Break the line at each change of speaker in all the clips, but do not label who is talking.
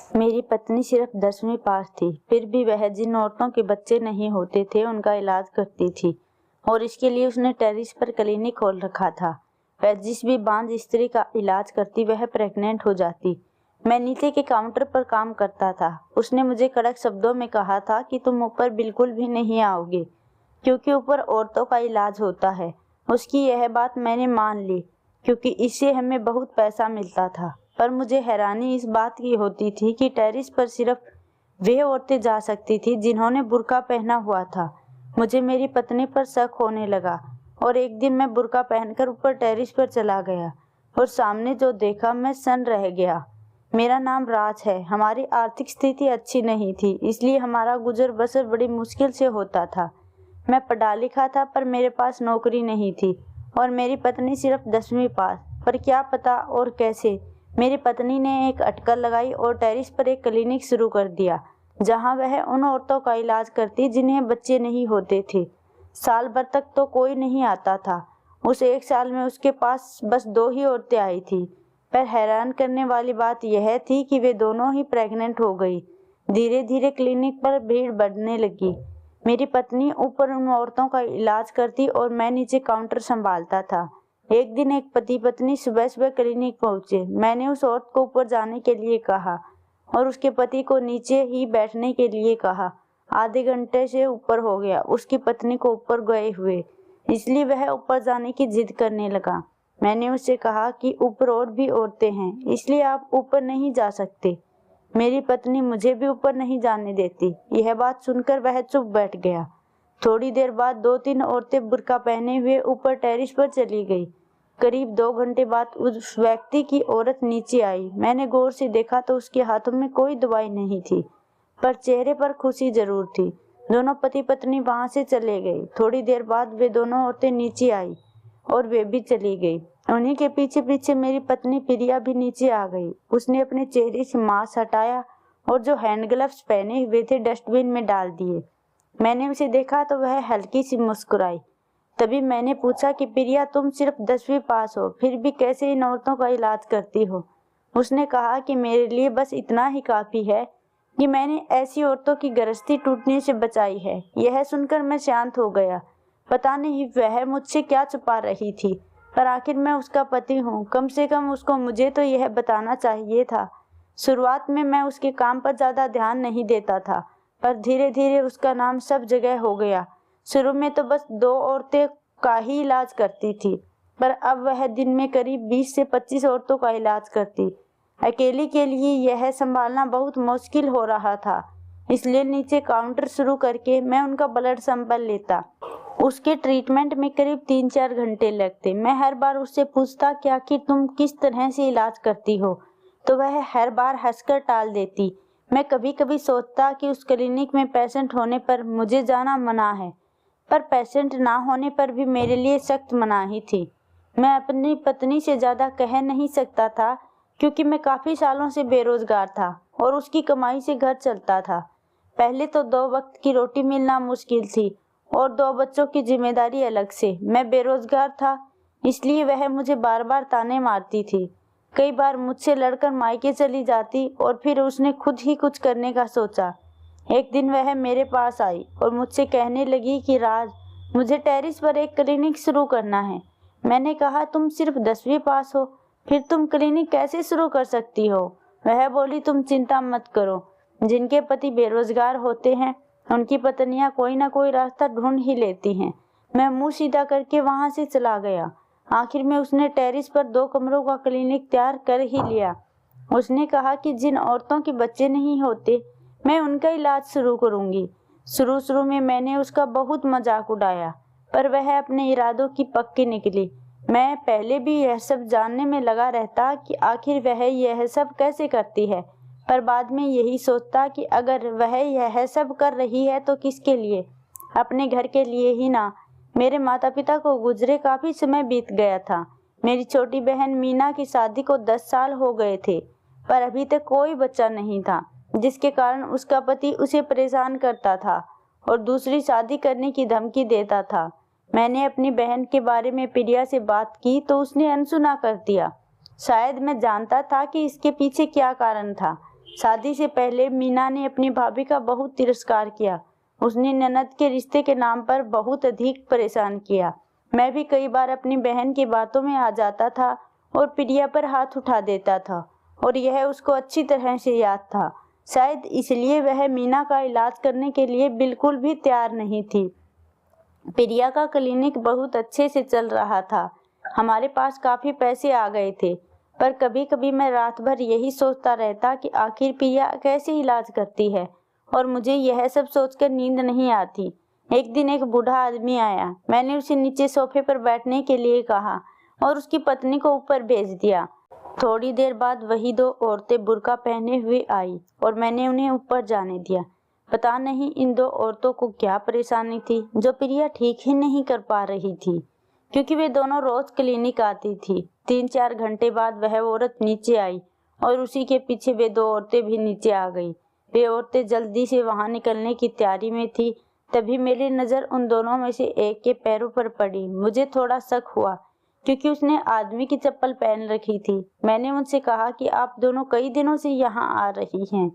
मेरी पत्नी सिर्फ 10वीं पास थी, फिर भी वह जिन औरतों के बच्चे नहीं होते थे उनका इलाज करती थी और इसके लिए उसने टेरिस पर क्लिनिक खोल रखा था। वह जिस भी बांझ स्त्री का इलाज करती वह प्रेग्नेंट हो जाती। मैं नीचे के काउंटर पर काम करता था। उसने मुझे कड़क शब्दों में कहा था कि तुम ऊपर बिल्कुल भी नहीं आओगे क्योंकि ऊपर औरतों का इलाज होता है। उसकी यह बात मैंने मान ली क्योंकि इससे हमें बहुत पैसा मिलता था, पर मुझे हैरानी इस बात की होती थी कि टेरिस पर सिर्फ वे औरतें जा सकती थी जिन्होंने बुर्का पहना हुआ था। मुझे मेरी पत्नी पर शक होने लगा और एक दिन मैं बुर्का पहनकर ऊपर टेरिस पर चला गया और सामने जो देखा मैं सन्न रह गया। मेरा नाम राज है। हमारी आर्थिक स्थिति अच्छी नहीं थी, इसलिए हमारा गुजर बसर बड़ी मुश्किल से होता था। मैं पढ़ा लिखा था पर मेरे पास नौकरी नहीं थी और मेरी पत्नी सिर्फ 10वीं पास। पर क्या पता और कैसे मेरी पत्नी ने एक अटकल लगाई और टेरिस पर एक क्लिनिक शुरू कर दिया जहां वह उन औरतों का इलाज करती जिन्हें बच्चे नहीं होते थे। साल भर तक तो कोई नहीं आता था। उस एक साल में उसके पास बस 2 ही औरतें आई थी, पर हैरान करने वाली बात यह थी कि वे दोनों ही प्रेग्नेंट हो गई। धीरे धीरे क्लिनिक पर भीड़ बढ़ने लगी। मेरी पत्नी ऊपर उन औरतों का इलाज करती और मैं नीचे काउंटर संभालता था। एक दिन एक पति पत्नी सुबह सुबह क्लिनिक पहुंचे। मैंने उस औरत को ऊपर जाने के लिए कहा और उसके पति को नीचे ही बैठने के लिए कहा। आधे घंटे से ऊपर हो गया उसकी पत्नी को ऊपर गए हुए, इसलिए वह ऊपर जाने की जिद करने लगा। मैंने उससे कहा कि ऊपर और भी औरतें हैं, इसलिए आप ऊपर नहीं जा सकते। मेरी पत्नी मुझे भी ऊपर नहीं जाने देती। यह बात सुनकर वह चुप बैठ गया। थोड़ी देर बाद 2-3 औरतें बुर्का पहने हुए ऊपर टेरिस पर चली गई। करीब 2 घंटे बाद उस व्यक्ति की औरत नीचे आई। मैंने गौर से देखा तो उसके हाथों में कोई दवाई नहीं थी, पर चेहरे पर खुशी जरूर थी। दोनों पति पत्नी वहां से चले गए। थोड़ी देर बाद वे दोनों औरतें नीचे आई और वे भी चली गई। उन्हीं के पीछे पीछे मेरी पत्नी प्रिया भी नीचे आ गई। उसने अपने चेहरे से मास्क हटाया और जो हैंड ग्लव्स पहने हुए थे डस्टबिन में डाल दिए। मैंने उसे देखा तो वह हल्की सी मुस्कुराई। तभी मैंने पूछा कि प्रिया, तुम सिर्फ 10वीं पास हो, फिर भी कैसे इन औरतों का इलाज करती हो? उसने कहा कि मेरे लिए बस इतना ही काफी है कि मैंने ऐसी औरतों की गृहस्थी टूटने से बचाई है। यह सुनकर मैं शांत हो गया। पता नहीं वह मुझसे क्या छुपा रही थी, पर आखिर मैं उसका पति हूँ। कम से कम उसको मुझे तो यह बताना चाहिए था। शुरुआत में मैं उसके काम पर ज्यादा ध्यान नहीं देता था, पर धीरे धीरे उसका नाम सब जगह हो गया। शुरू में तो बस 2 औरतें का ही इलाज करती थी, पर अब वह दिन में करीब 20 से 25 औरतों का इलाज करती। अकेली के लिए यह संभालना बहुत मुश्किल हो रहा था, इसलिए नीचे काउंटर शुरू करके मैं उनका ब्लड सैंपल लेता। उसके ट्रीटमेंट में करीब 3-4 घंटे लगते। मैं हर बार उससे पूछता कि आखिर तुम किस तरह से इलाज करती हो, तो वह हर बार हंसकर टाल देती। मैं कभी कभी सोचता कि उस क्लिनिक में पेशेंट होने पर मुझे जाना मना है, पर पेशेंट ना होने पर भी मेरे लिए सख्त मनाही थी। मैं अपनी पत्नी से ज्यादा कह नहीं सकता था क्योंकि मैं काफी सालों से बेरोजगार था और उसकी कमाई से घर चलता था। पहले तो 2 वक्त की रोटी मिलना मुश्किल थी और 2 बच्चों की जिम्मेदारी अलग से। मैं बेरोजगार था, इसलिए वह मुझे बार बार ताने मारती थी। कई बार मुझसे लड़कर मायके चली जाती और फिर उसने खुद ही कुछ करने का सोचा। एक दिन वह मेरे पास आई और मुझसे कहने लगी कि राज, मुझे टेरिस पर एक क्लिनिक शुरू करना है। मैंने कहा, तुम सिर्फ 10वीं पास हो, फिर तुम क्लिनिक कैसे शुरू कर सकती हो? वह बोली, तुम चिंता मत करो, जिनके पति बेरोजगार होते हैं उनकी पत्नियां कोई ना कोई रास्ता ढूंढ ही लेती हैं। मैं मुंह सीधा करके वहां से चला गया। आखिर में उसने टेरिस पर 2 कमरों का क्लिनिक तैयार कर ही लिया। उसने कहा कि जिन औरतों के बच्चे नहीं होते मैं उनका इलाज शुरू करूंगी। शुरू शुरू में मैंने उसका बहुत मजाक उड़ाया, पर वह अपने इरादों की पक्की निकली। मैं पहले भी यह सब जानने में लगा रहता कि आखिर वह यह सब कैसे करती है, पर बाद में यही सोचता कि अगर वह यह सब कर रही है तो किसके लिए? अपने घर के लिए ही ना। मेरे माता पिता को गुजरे काफी समय बीत गया था। मेरी छोटी बहन मीना की शादी को 10 साल हो गए थे, पर अभी तक कोई बच्चा नहीं था, जिसके कारण उसका पति उसे परेशान करता था और दूसरी शादी करने की धमकी देता था। मैंने अपनी बहन के बारे में प्रिया से बात की तो उसने अनसुना कर दिया। शायद मैं जानता था कि इसके पीछे क्या कारण था। शादी से पहले मीना ने अपनी भाभी का बहुत तिरस्कार किया। उसने ननद के रिश्ते के नाम पर बहुत अधिक परेशान किया। मैं भी कई बार अपनी बहन की बातों में आ जाता था और प्रिया पर हाथ उठा देता था, और यह उसको अच्छी तरह से याद था। शायद इसलिए वह मीना का इलाज करने के लिए बिल्कुल भी तैयार नहीं थी। प्रिया का क्लिनिक बहुत अच्छे से चल रहा था। हमारे पास काफ़ी पैसे आ गए थे, पर कभी कभी मैं रात भर यही सोचता रहता कि आखिर प्रिया कैसे इलाज करती है, और मुझे यह सब सोचकर नींद नहीं आती। एक दिन एक बूढ़ा आदमी आया। मैंने उसे नीचे सोफे पर बैठने के लिए कहा और उसकी पत्नी को ऊपर भेज दिया। थोड़ी देर बाद वही दो औरतें बुर्का पहने हुए आई और मैंने उन्हें ऊपर जाने दिया। पता नहीं इन दो औरतों को क्या परेशानी थी जो प्रिया ठीक ही नहीं कर पा रही थी, क्योंकि वे दोनों रोज क्लिनिक आती थी। 3-4 घंटे बाद वह औरत नीचे आई और उसी के पीछे वे दो औरतें भी नीचे आ गई। वे औरतें जल्दी से वहां निकलने की तैयारी में थी। तभी मेरी नज़र उन दोनों में से एक के पैरों पर पड़ी। मुझे थोड़ा शक हुआ क्योंकि उसने आदमी की चप्पल पहन रखी थी। मैंने उनसे कहा कि आप दोनों कई दिनों से यहाँ आ रही हैं,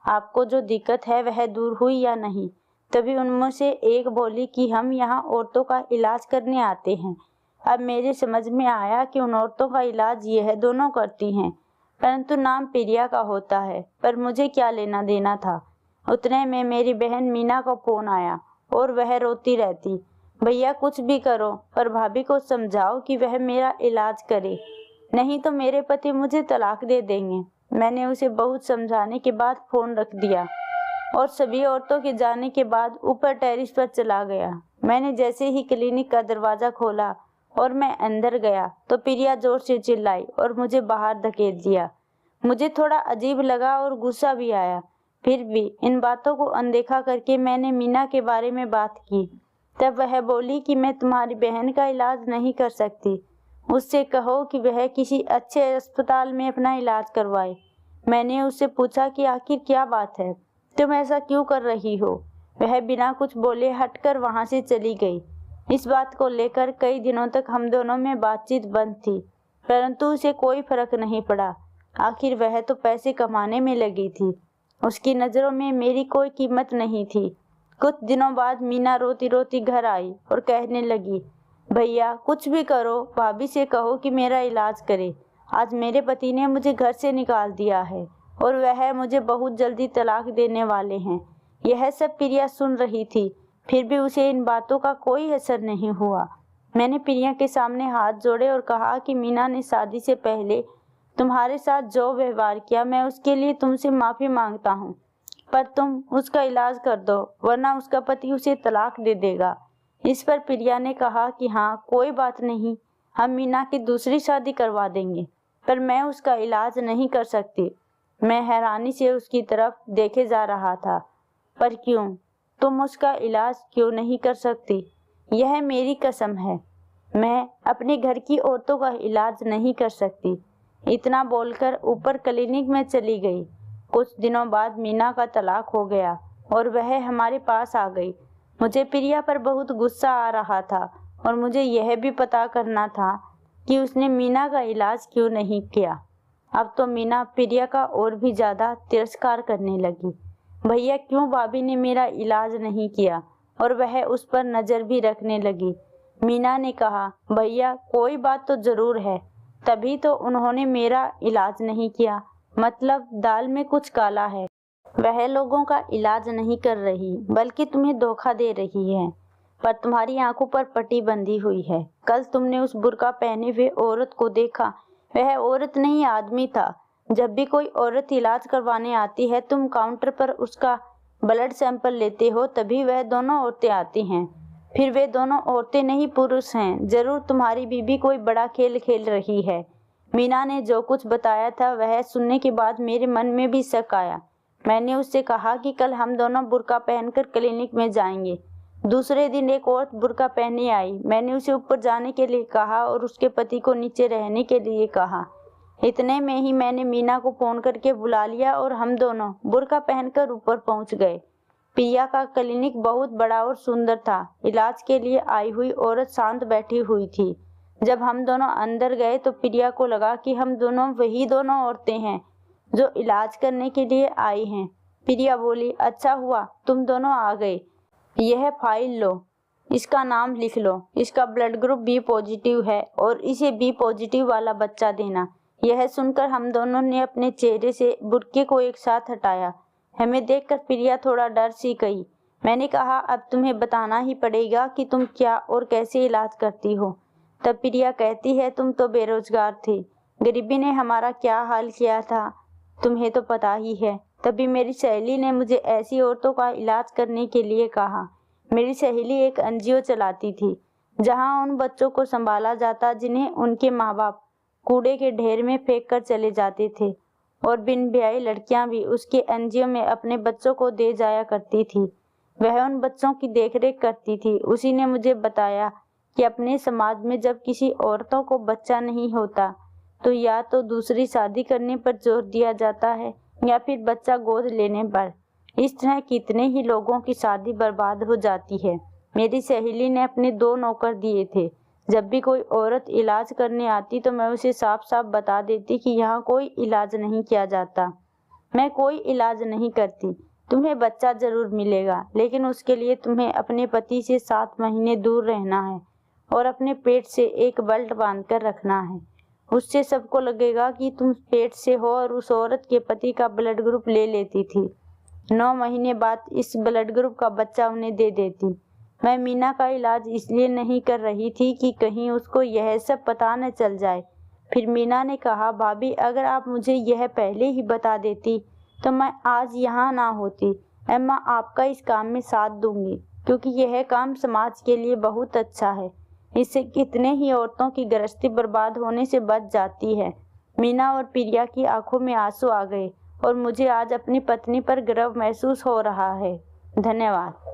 आपको जो दिक्कत है वह दूर हुई या नहीं? तभी उनमें से एक बोली कि हम यहाँ औरतों का इलाज करने आते हैं। अब मेरे समझ में आया कि उन औरतों का इलाज यह दोनों करती हैं, परंतु नाम प्रिया का होता है, पर मुझे क्या लेना देना था। उतने में मेरी बहन मीना का फोन आया और वह रोती रहती, भैया कुछ भी करो पर भाभी को समझाओ कि वह मेरा इलाज करे, नहीं तो मेरे पति मुझे तलाक दे देंगे। मैंने उसे बहुत समझाने के बाद फोन रख दिया और सभी औरतों के जाने के बाद ऊपर टेरिस पर चला गया। मैंने जैसे ही क्लिनिक का दरवाज़ा खोला और मैं अंदर गया तो प्रिया जोर से चिल्लाई और मुझे बाहर धकेल दिया। मुझे थोड़ा अजीब लगा और गुस्सा भी आया। फिर भी इन बातों को अनदेखा करके मैंने मीना के बारे में बात की। तब वह बोली कि मैं तुम्हारी बहन का इलाज नहीं कर सकती, उससे कहो कि वह किसी अच्छे अस्पताल में अपना इलाज करवाए। मैंने उससे पूछा कि आखिर क्या बात है, तुम ऐसा क्यों कर रही हो? वह बिना कुछ बोले हटकर वहां से चली गई। इस बात को लेकर कई दिनों तक हम दोनों में बातचीत बंद थी, परंतु उसे कोई फर्क नहीं पड़ा। आखिर वह तो पैसे कमाने में लगी थी, उसकी नज़रों में मेरी कोई कीमत नहीं थी। कुछ दिनों बाद मीना रोती रोती घर आई और कहने लगी, भैया कुछ भी करो, भाभी से कहो कि मेरा इलाज करे। आज मेरे पति ने मुझे घर से निकाल दिया है और वह मुझे बहुत जल्दी तलाक देने वाले हैं। यह सब प्रिया सुन रही थी, फिर भी उसे इन बातों का कोई असर नहीं हुआ। मैंने प्रिया के सामने हाथ जोड़े और कहा कि मीना ने शादी से पहले तुम्हारे साथ जो व्यवहार किया, मैं उसके लिए तुमसे माफ़ी मांगता हूँ, पर तुम उसका इलाज कर दो, वरना उसका पति उसे तलाक दे देगा। इस पर प्रिया ने कहा कि हाँ कोई बात नहीं, हम मीना की दूसरी शादी करवा देंगे, पर मैं उसका इलाज नहीं कर सकती। मैं हैरानी से उसकी तरफ देखे जा रहा था। पर क्यों? तुम उसका इलाज क्यों नहीं कर सकती? यह मेरी कसम है, मैं अपने घर की औरतों का इलाज नहीं कर सकती। इतना बोलकर ऊपर क्लिनिक में चली गई। कुछ दिनों बाद मीना का तलाक हो गया और वह हमारे पास आ गई। मुझे प्रिया पर बहुत गुस्सा आ रहा था और मुझे यह भी पता करना था कि उसने मीना का इलाज क्यों नहीं किया। अब तो मीना प्रिया का और भी ज़्यादा तिरस्कार करने लगी। भैया क्यों भाभी ने मेरा इलाज नहीं किया, और वह उस पर नज़र भी रखने लगी। मीना ने कहा, भैया कोई बात तो ज़रूर है, तभी तो उन्होंने मेरा इलाज नहीं किया, मतलब दाल में कुछ काला है। वह लोगों का इलाज नहीं कर रही, बल्कि तुम्हें धोखा दे रही है, पर तुम्हारी आंखों पर पट्टी बंधी हुई है। कल तुमने उस बुर्का पहने हुए औरत को देखा, वह औरत नहीं आदमी था। जब भी कोई औरत इलाज करवाने आती है, तुम काउंटर पर उसका ब्लड सैंपल लेते हो, तभी वह दोनों औरतें आती हैं। फिर वे दोनों औरतें नहीं पुरुष हैं। जरूर तुम्हारी बीबी कोई बड़ा खेल खेल रही है। मीना ने जो कुछ बताया था वह सुनने के बाद मेरे मन में भी शक आया। मैंने उससे कहा कि कल हम दोनों बुर्का पहनकर क्लिनिक में जाएंगे। दूसरे दिन एक औरत बुर्का पहने आई। मैंने उसे ऊपर जाने के लिए कहा और उसके पति को नीचे रहने के लिए कहा। इतने में ही मैंने मीना को फोन करके बुला लिया और हम दोनों बुर्का पहनकर ऊपर पहुंच गए। प्रिया का क्लिनिक बहुत बड़ा और सुंदर था। इलाज के लिए आई हुई औरत शांत बैठी हुई थी। जब हम दोनों अंदर गए तो प्रिया को लगा कि हम दोनों वही दोनों औरतें हैं जो इलाज करने के लिए आई हैं। प्रिया बोली, अच्छा हुआ तुम दोनों आ गए। यह फाइल लो, इसका नाम लिख लो। इसका ब्लड ग्रुप बी पॉजिटिव है और इसे बी पॉजिटिव वाला बच्चा देना। यह सुनकर हम दोनों ने अपने चेहरे से बुर्के को एक साथ हटाया। हमें देखकर प्रिया थोड़ा डर सी गई। मैंने कहा, अब तुम्हें बताना ही पड़ेगा कि तुम क्या और कैसे इलाज करती हो। तब प्रिया कहती है, तुम तो बेरोजगार थे, गरीबी ने हमारा क्या हाल किया था तुम्हें तो पता ही है। तभी मेरी सहेली ने मुझे ऐसी औरतों का इलाज करने के लिए कहा। मेरी सहेली एक एनजीओ चलाती थी जहां उन बच्चों को संभाला जाता जिन्हें उनके माँ बाप कूड़े के ढेर में फेंक कर चले जाते थे, और बिन ब्याही लड़कियां भी उसके एनजीओ में अपने बच्चों को दे जाया करती थी। वह उन बच्चों की देखरेख करती थी। उसी ने मुझे बताया कि अपने समाज में जब किसी औरतों को बच्चा नहीं होता तो या तो दूसरी शादी करने पर जोर दिया जाता है या फिर बच्चा गोद लेने पर। इस तरह कितने ही लोगों की शादी बर्बाद हो जाती है। मेरी सहेली ने अपने 2 नौकर दिए थे। जब भी कोई औरत इलाज करने आती तो मैं उसे साफ साफ बता देती कि यहाँ कोई इलाज नहीं किया जाता, मैं कोई इलाज नहीं करती। तुम्हें बच्चा जरूर मिलेगा, लेकिन उसके लिए तुम्हें अपने पति से 7 महीने दूर रहना है और अपने पेट से एक बेल्ट बांध कर रखना है। उससे सबको लगेगा कि तुम पेट से हो और उस औरत के पति का ब्लड ग्रुप ले लेती थी। 9 महीने बाद इस ब्लड ग्रुप का बच्चा उन्हें दे देती। मैं मीना का इलाज इसलिए नहीं कर रही थी कि कहीं उसको यह सब पता न चल जाए। फिर मीना ने कहा, भाभी अगर आप मुझे यह पहले ही बता देती तो मैं आज यहाँ ना होती। मैं आपका इस काम में साथ दूंगी क्योंकि यह काम समाज के लिए बहुत अच्छा है। इससे कितने ही औरतों की गृहस्थी बर्बाद होने से बच जाती है। मीना और प्रिया की आंखों में आंसू आ गए और मुझे आज अपनी पत्नी पर गर्व महसूस हो रहा है। धन्यवाद।